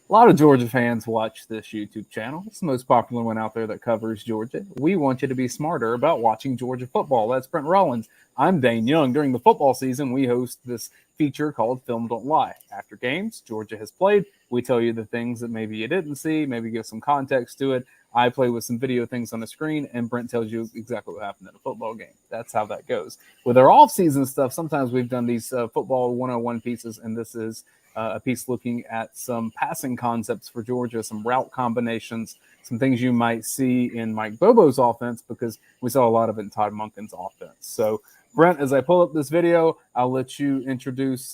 A lot of Georgia fans watch this YouTube channel. It's the most popular one out there that covers Georgia. We want you to be smarter about watching Georgia football. That's Brent Rollins. I'm Dayne Young. During the football season, we host this feature called Film Don't Lie. After games Georgia has played, we tell you the things that maybe you didn't see, maybe give some context to it. I play with some video things on the screen, and Brent tells you exactly what happened in a football game. That's how that goes. With our off-season stuff, sometimes we've done these football 101 pieces, and this is a piece looking at some passing concepts for Georgia, some route combinations, some things you might see in Mike Bobo's offense, because we saw a lot of it in Todd Monken's offense. So, Brent, as I pull up this video, I'll let you introduce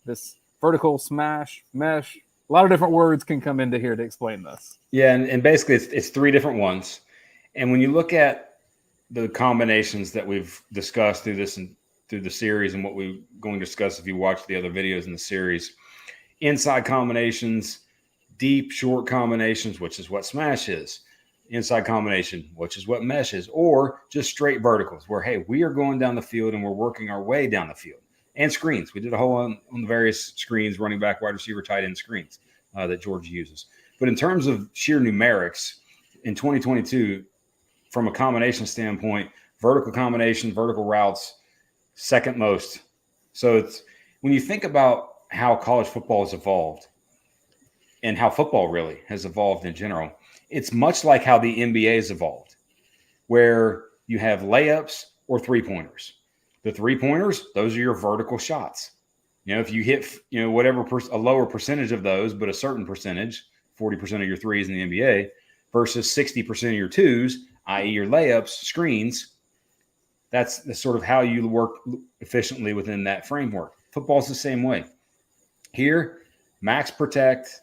this vertical smash, mesh. A lot of different words can come into here to explain this. Yeah, and basically it's three different ones. And when you look at the combinations that we've discussed through this and through the series and what we're going to discuss if you watch the other videos in the series, inside combinations, deep, short combinations, which is what smash is, inside combination, which is what mesh is, or just straight verticals where, hey, we are going down the field and we're working our way down the field. And screens. We did a whole on the various screens, running back, wide receiver, tight end screens that Georgia uses. But in terms of sheer numerics, in 2022, from a combination standpoint, vertical combination, vertical routes, second most. So it's when you think about how college football has evolved and how football really has evolved in general, it's much like how the NBA has evolved, where you have layups or three-pointers. The three-pointers, those are your vertical shots. You know, if you hit, whatever a lower percentage of those, but a certain percentage, 40% of your threes in the NBA versus 60% of your twos, i.e. your layups, screens, that's sort of how you work efficiently within that framework. Football's the same way. Here, max protect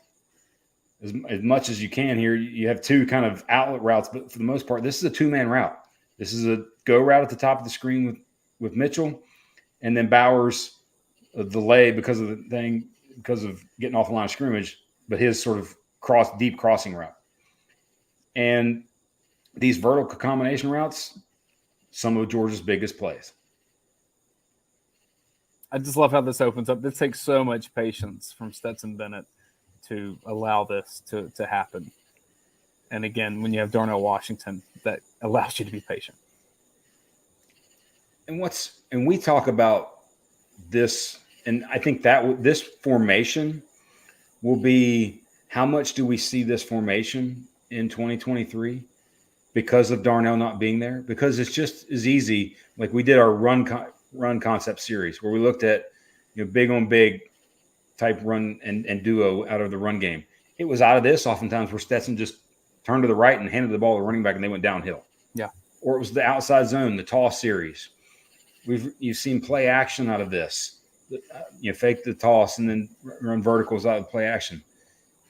as much as you can here. You have two kind of outlet routes, but for the most part, this is a two-man route. This is a go route at the top of the screen with Mitchell, and then Bowers delay because of getting off the line of scrimmage, but his sort of deep crossing route. And these vertical combination routes, some of Georgia's biggest plays. I just love how this opens up. This takes so much patience from Stetson Bennett to allow this to happen. And again, when you have Darnell Washington, that allows you to be patient. And we talk about this, and I think that this formation will be, how much do we see this formation in 2023 because of Darnell not being there? Because it's just as easy, like we did our run concept series where we looked at big on big type run and duo out of the run game. It was out of this oftentimes where Stetson just turned to the right and handed the ball to the running back and they went downhill. Yeah. Or it was the outside zone, the toss series. You've seen play action out of this. Fake the toss and then run verticals out of play action.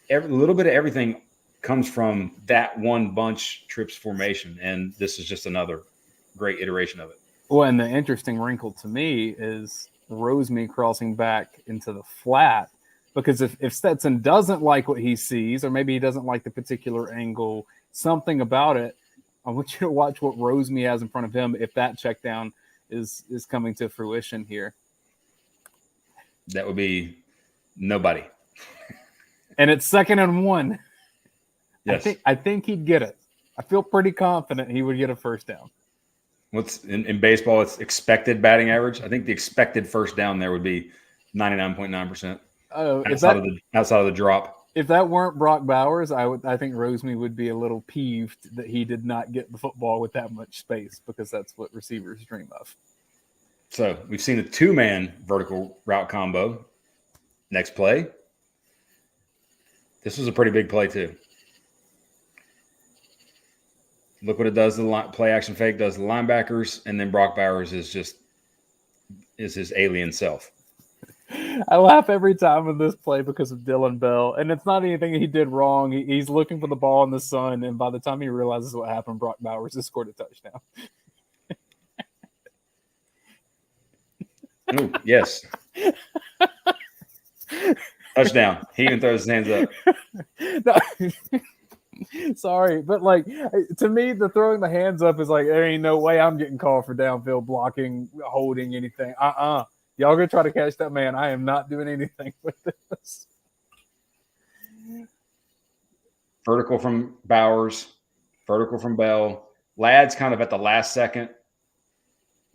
A little bit of everything comes from that one bunch trips formation, and this is just another great iteration of it. Well, and the interesting wrinkle to me is Roseme crossing back into the flat, because if Stetson doesn't like what he sees, or maybe he doesn't like the particular angle, something about it, I want you to watch what Roseme has in front of him if that check down is coming to fruition here. That would be nobody. And it's 2nd and 1. Yes. I think he'd get it. I feel pretty confident he would get a first down. What's in baseball, it's expected batting average. I think the expected first down there would be 99.9%. Outside of the drop. If that weren't Brock Bowers, I think Roseme would be a little peeved that he did not get the football with that much space, because that's what receivers dream of. So we've seen a two-man vertical route combo. Next play. This was a pretty big play too. Look what it does. The play action fake does the linebackers, and then Brock Bowers is his alien self. I laugh every time in this play because of Dylan Bell, and it's not anything he did wrong. He's looking for the ball in the sun, and by the time he realizes what happened, Brock Bowers has scored a touchdown. Ooh, yes. Touchdown. He even throws his hands up. No. Sorry, but to me, the throwing the hands up is like, there ain't no way I'm getting called for downfield blocking, holding anything. Y'all gonna try to catch that man. I am not doing anything with this. vertical from Bowers, vertical from Bell. Ladd's kind of at the last second,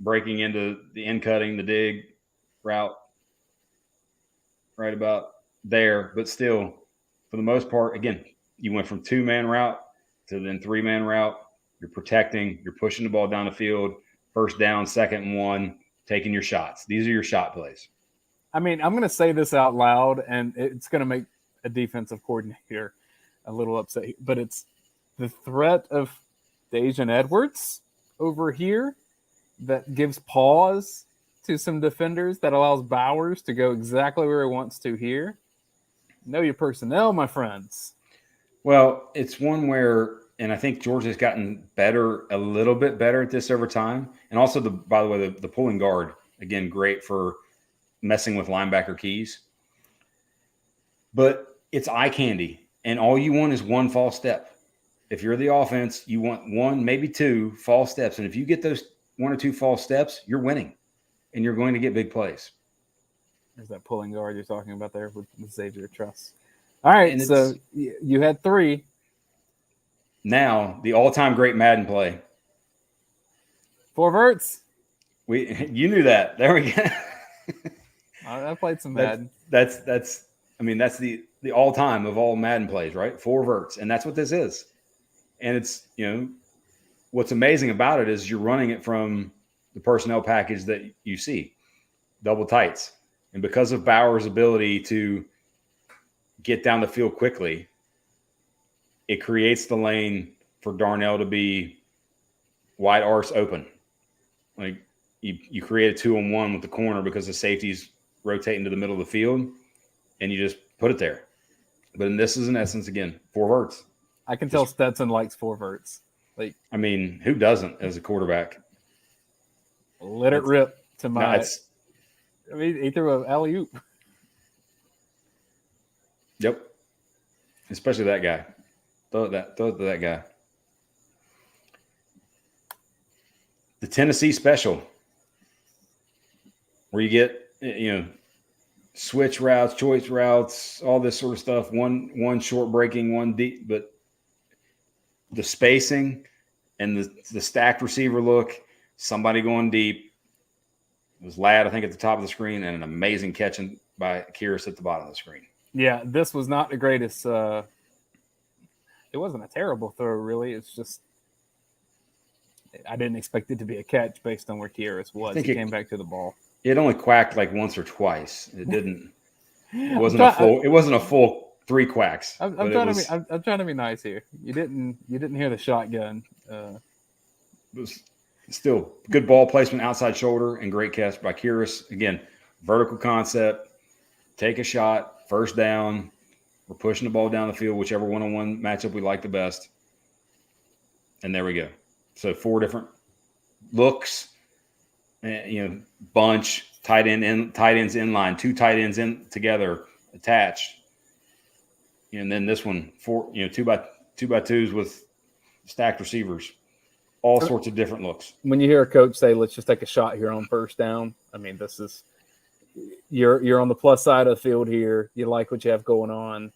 breaking into the in cutting, the dig route, right about there. But still, for the most part, again, you went from 2-man route to then 3-man route. You're protecting, you're pushing the ball down the field, first down, 2nd and 1, taking your shots. These are your shot plays. I mean, I'm going to say this out loud, and it's going to make a defensive coordinator a little upset, but it's the threat of Dayne Edwards over here that gives pause to some defenders, that allows Bowers to go exactly where he wants to here. Know your personnel, my friends. Well, it's one where, and I think Georgia's gotten better, a little bit better at this over time. And also, by the way, the pulling guard, again, great for messing with linebacker keys. But it's eye candy, and all you want is one false step. If you're the offense, you want 1, maybe 2 false steps. And if you get those 1 or 2 false steps, you're winning, and you're going to get big plays. There's that pulling guard you're talking about there with Xavier Truss. All right, so you had 3. Now, the all-time great Madden play. 4 verts. You knew that. There we go. I played some Madden. That's the all-time of all Madden plays, right? 4 verts, and that's what this is. And it's, what's amazing about it is you're running it from the personnel package that you see, double tights. And because of Bauer's ability to get down the field quickly, it creates the lane for Darnell to be wide arse open. Like you create a 2-on-1 with the corner because the safeties rotate into the middle of the field, and you just put it there. But this is in essence, again, 4 verts. I can tell Stetson likes 4 verts. Who doesn't as a quarterback? Let it rip to my. He threw an alley-oop. Yep. Especially that guy. Throw it to that guy. The Tennessee special, where you get, switch routes, choice routes, all this sort of stuff. One short breaking, one deep, but the spacing and the stacked receiver look, somebody going deep. It was Ladd, I think, at the top of the screen, and an amazing catching by Kyrus at the bottom of the screen. Yeah, this was not the greatest. It wasn't a terrible throw, really. It's just I didn't expect it to be a catch based on where Kyrus was. He came back to the ball. It only quacked like once or twice. It didn't. It wasn't a full 3 quacks. I'm trying to be nice here. You didn't hear the shotgun. It was still good ball placement, outside shoulder, and great catch by Kyrus. Again, vertical concept. Take a shot, first down. We're pushing the ball down the field, whichever one-on-one matchup we like the best. And there we go. So 4 different looks, bunch, tight ends in line, 2 tight ends in together, attached. And then this one, 4, 2 by 2s with stacked receivers. All sorts of different looks. When you hear a coach say, "Let's just take a shot here on first down," this is you're on the plus side of the field here. You like what you have going on.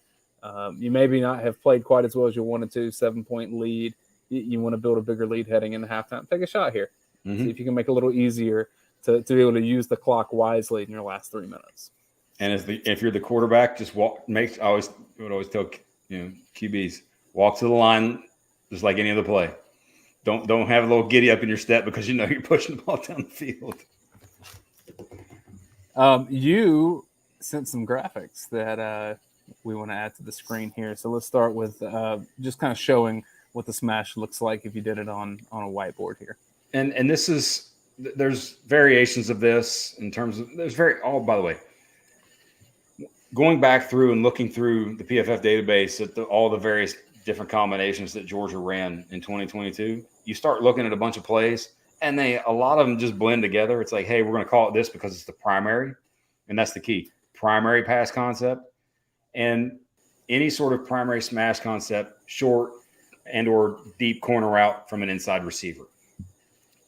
You maybe not have played quite as well as you wanted to. 7-point lead. You want to build a bigger lead heading into halftime. Take a shot here. Mm-hmm. See if you can make it a little easier to be able to use the clock wisely in your last 3 minutes. And if you're the quarterback, just walk. I would always tell QBs, walk to the line just like any other play. Don't have a little giddy up in your step because you're pushing the ball down the field. You sent some graphics that we want to add to the screen here. So let's start with just kind of showing what the smash looks like if you did it on a whiteboard here. And there's variations of this in terms of by the way, going back through and looking through the PFF database at all the various different combinations that Georgia ran in 2022, you start looking at a bunch of plays, and a lot of them just blend together. It's like, hey, we're going to call it this because it's the primary, and that's the key. Primary pass concept, and any sort of primary smash concept, short and or deep corner route from an inside receiver.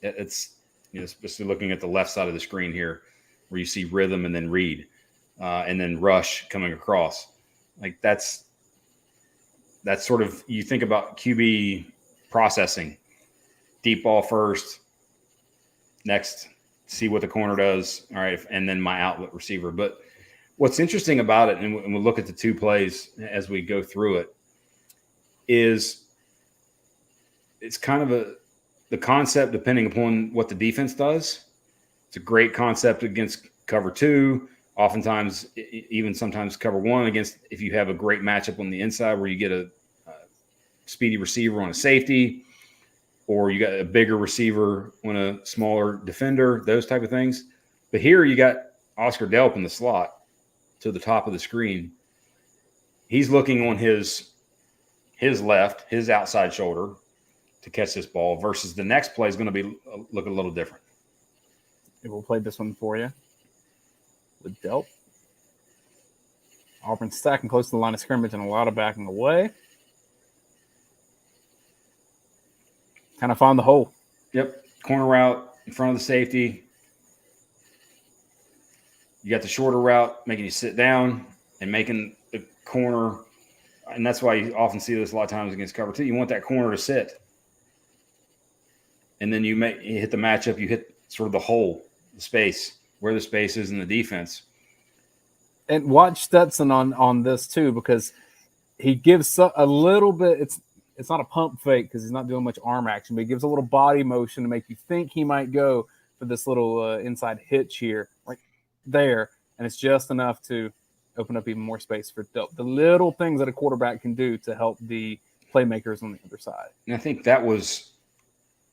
It's especially looking at the left side of the screen here, where you see rhythm and then read, and then rush coming across. Like that's that's sort of, you think about QB processing, deep ball first, next, see what the corner does. All right. And then my outlet receiver. But what's interesting about it, and we'll look at the two plays as we go through it, is it's kind of the concept depending upon what the defense does. It's a great concept against cover 2. Oftentimes, even sometimes cover 1 against, if you have a great matchup on the inside where you get a speedy receiver on a safety, or you got a bigger receiver on a smaller defender, those type of things. But here you got Oscar Delp in the slot to the top of the screen. He's looking on his left, his outside shoulder to catch this ball, versus the next play is going to look a little different. We'll play this one for you with Delp. Auburn stacking close to the line of scrimmage and a lot of backing away. Kind of find the hole. Yep. Corner route in front of the safety. You got the shorter route making you sit down and making the corner. And that's why you often see this a lot of times against cover 2. You want that corner to sit. And then you hit the matchup. You hit sort of the hole, the space, where the space is in the defense. And watch Stetson on this too, because he gives a little bit. It's not a pump fake because he's not doing much arm action, but he gives a little body motion to make you think he might go for this little inside hitch here, right there, and it's just enough to open up even more space for Delp. The little things that a quarterback can do to help the playmakers on the other side. And I think that was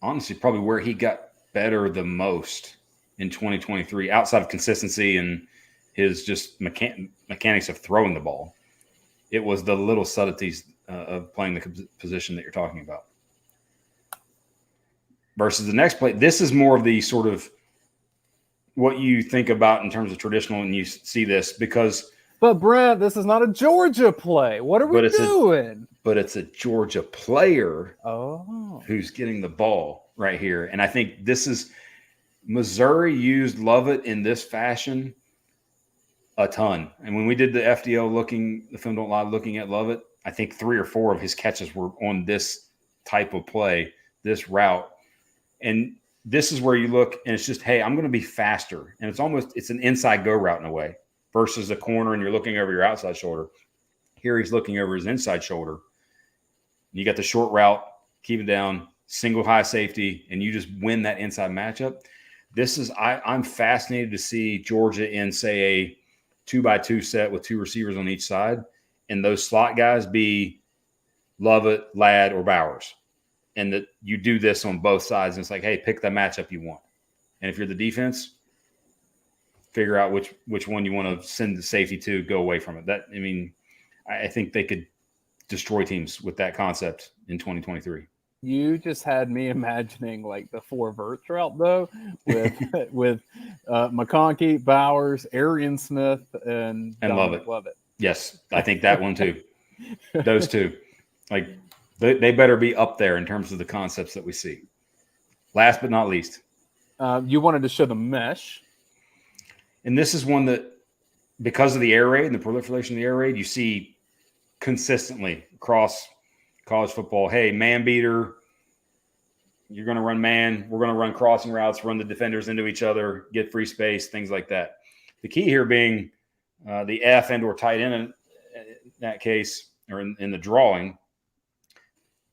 honestly probably where he got better the most in 2023, outside of consistency and his just mechanics of throwing the ball. It was the little subtleties of playing the position that you're talking about. Versus the next play, this is more of the sort of what you think about in terms of traditional, and you see this because. But Brent, this is not a Georgia play. What are we doing? But it's a Georgia player who's getting the ball right here. And I think this is Missouri used Lovett in this fashion a ton. And when we did the FDO the Film Don't Lie looking at Lovett, I think 3 or 4 of his catches were on this type of play, this route. And this is where you look and it's just, hey, I'm going to be faster. And it's an inside go route in a way versus a corner and you're looking over your outside shoulder. Here he's looking over his inside shoulder. You got the short route, keep it down, single high safety, and you just win that inside matchup. I'm fascinated to see Georgia in, say, a 2x2 set with 2 receivers on each side, and those slot guys be Lovett, Ladd, or Bowers. And that you do this on both sides. And it's like, hey, pick the matchup you want. And if you're the defense, figure out which one you want to send the safety to, go away from it. I think they could destroy teams with that concept in 2023. You just had me imagining like the 4 verts route though, with McConkey, Bowers, Arian Smith, and Lovett. Lovett. Yes, I think that one too. Those two, like they better be up there in terms of the concepts that we see. Last but not least, you wanted to show the mesh, and this is one that, because of the air raid and the proliferation of the air raid, you see consistently across college football. Hey, man beater, you're going to run man. We're going to run crossing routes, run the defenders into each other, get free space, things like that. The key here being the F and or tight end in that case, or in the drawing,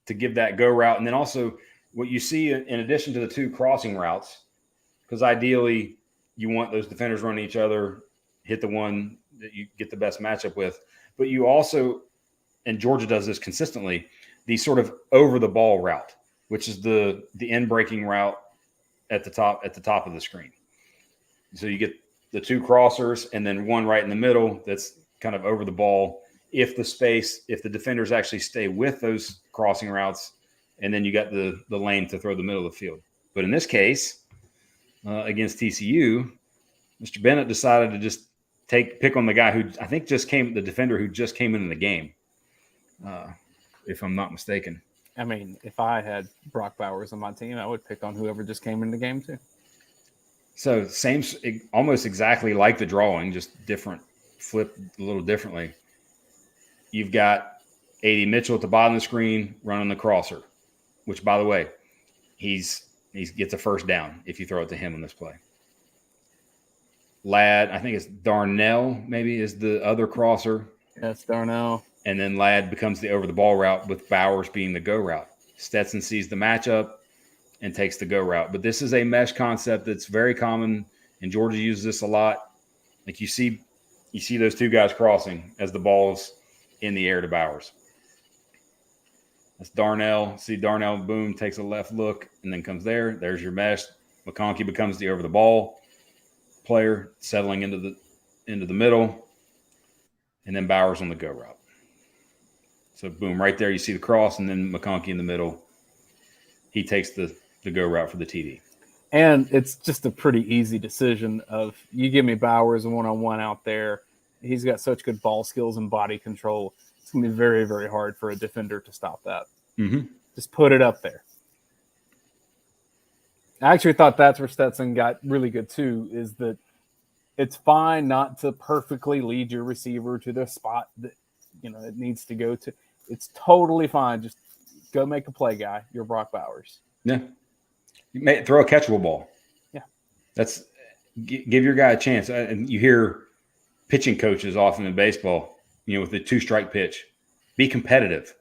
to give that go route. And then also what you see in addition to the 2 crossing routes, because ideally you want those defenders running each other, hit the one that you get the best matchup with. But you also, and Georgia does this consistently, the sort of over the ball route, which is the end breaking route at the top of the screen. So you get the 2 crossers and then one right in the middle that's kind of over the ball. If the defenders actually stay with those crossing routes, and then you got the lane to throw the middle of the field. But in this case, against TCU, Mr. Bennett decided to just pick on the guy who I think the defender who just came into the game, if I'm not mistaken. I mean, if I had Brock Bowers on my team, I would pick on whoever just came in the game too. So same, almost exactly like the drawing, just different, flipped a little differently. You've got A.D. Mitchell at the bottom of the screen running the crosser, which, by the way, he gets a first down if you throw it to him on this play. Ladd, I think it's Darnell maybe is the other crosser. Yes, Darnell. And then Ladd becomes the over-the-ball route with Bowers being the go route. Stetson sees the matchup and takes the go route. But this is a mesh concept that's very common, and Georgia uses this a lot. Like you see those two guys crossing as the ball's in the air to Bowers. That's Darnell. See Darnell, boom, takes a left look and then comes there. There's your mesh. McConkey becomes the over-the-ball player, settling into the middle, and then Bowers on the go route. So boom, right there you see the cross, and then McConkey in the middle. He takes the go route for the TD. And it's just a pretty easy decision of you give me Bowers one-on-one out there. He's got such good ball skills and body control. It's going to be very, very hard for a defender to stop that. Mm-hmm. Just put it up there. I actually thought that's where Stetson got really good too, is that it's fine not to perfectly lead your receiver to the spot that it needs to go to. It's totally fine. Just go make a play, guy. You're Brock Bowers. Yeah. You may throw a catchable ball. Yeah. That's give your guy a chance. And you hear pitching coaches often in baseball, with the 2-strike pitch, be competitive.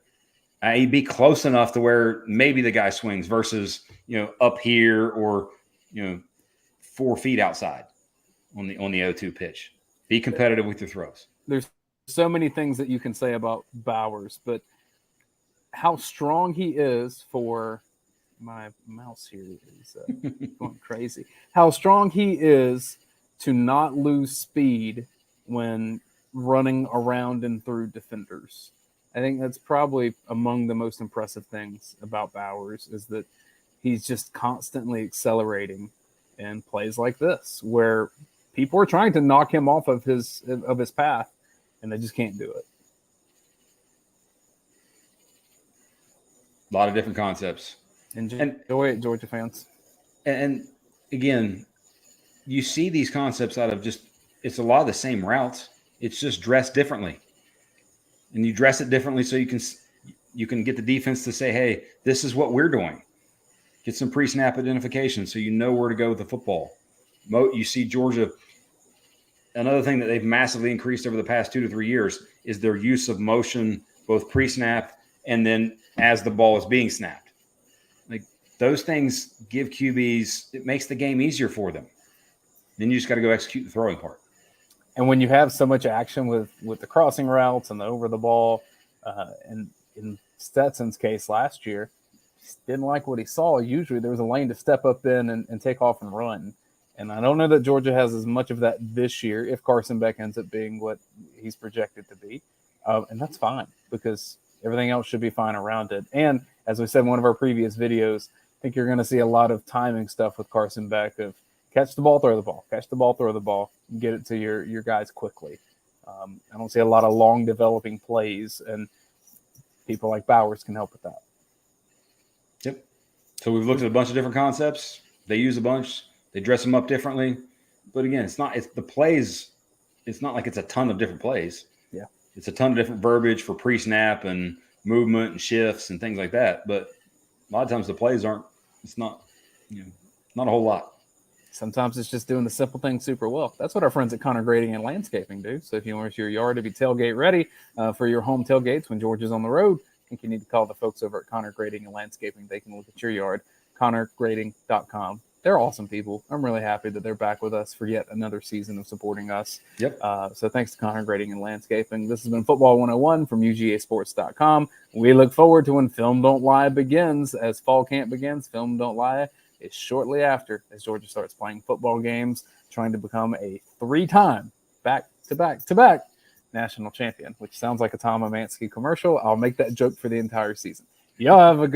Be close enough to where maybe the guy swings versus, up here or, 4 feet outside on the 0-2 pitch. Be competitive with your throws. There's so many things that you can say about Bowers, but how strong he is for my mouse here is going crazy. How strong he is to not lose speed when running around and through defenders. I think that's probably among the most impressive things about Bowers is that he's just constantly accelerating in plays like this where people are trying to knock him off of his path and they just can't do it. A lot of different concepts. Enjoy it, Georgia fans. And again, you see these concepts out of it's a lot of the same routes. It's just dressed differently. And you dress it differently so you can get the defense to say, hey, this is what we're doing. Get some pre-snap identification so you know where to go with the football. You see Georgia, another thing that they've massively increased over the past 2 to 3 years is their use of motion, both pre-snap and then as the ball is being snapped. Like those things give QBs, it makes the game easier for them. Then you just got to go execute the throwing part. And when you have so much action with the crossing routes and the over the ball, and in Stetson's case last year, just didn't like what he saw. Usually there was a lane to step up in and take off and run. And I don't know that Georgia has as much of that this year if Carson Beck ends up being what he's projected to be. And that's fine because everything else should be fine around it. And as we said in one of our previous videos, I think you're going to see a lot of timing stuff with Carson Beck of catch the ball, throw the ball, catch the ball, throw the ball, get it to your guys quickly. I don't see a lot of long developing plays, and people like Bowers can help with that. Yep. So we've looked at a bunch of different concepts. They use a bunch. They dress them up differently. But again, it's the plays. It's not like it's a ton of different plays. Yeah. It's a ton of different verbiage for pre-snap and movement and shifts and things like that. But a lot of times the plays it's not a whole lot. Sometimes it's just doing the simple things super well. That's what our friends at Connor Grading and Landscaping do. So if you want your yard to be tailgate ready for your home tailgates when Georgia's on the road, I think you need to call the folks over at Connor Grading and Landscaping. They can look at your yard, connorgrading.com. They're awesome people. I'm really happy that they're back with us for yet another season of supporting us. Yep. So thanks to Connor Grading and Landscaping. This has been Football 101 from UGAsports.com. We look forward to when Film Don't Lie begins. As fall camp begins, Film Don't Lie is shortly after as Georgia starts playing football games, trying to become a 3-time back-to-back national champion, which sounds like a Tom Amansky commercial. I'll make that joke for the entire season. Y'all have a good